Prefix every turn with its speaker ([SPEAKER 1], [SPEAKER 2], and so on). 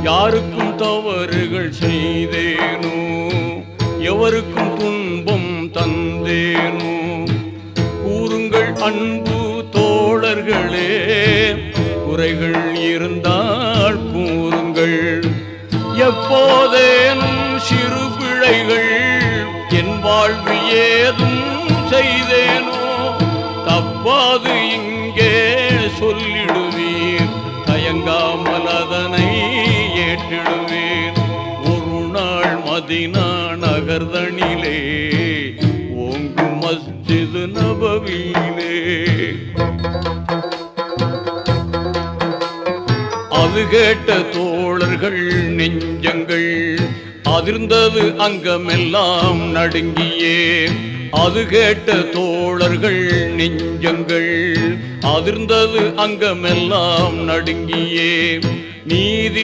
[SPEAKER 1] யாருக்கும் தவறுகள் செய்தேனோ, எவருக்கும் துன்பம் தந்தேனோ, கூறுங்கள் அன்பு தோழர்களே, குறைகள் இருந்தால் கூறுங்கள். எப்போதேனும் சிறு பிழைகள் என் வாழ்வில் ஏதும் செய்தேனோ, தப்பாது இங்கே சொல்லிடுவீர், தயங்காமல் அதனை ஏற்றிடுவீர். ஒரு நாள் மதீனா நகர்தனிலே ஓங்கும் மஸ்ஜிது நபவியிலே அது கேட்ட தோழர்கள் நெஞ்சங்கள் அதிர்ந்தது, அங்கமெல்லாம் நடுங்கியே. அது கேட்ட தோழர்கள் நெஞ்சங்கள் அதிர்ந்தது, அங்கமெல்லாம் நடுங்கியே. நீதி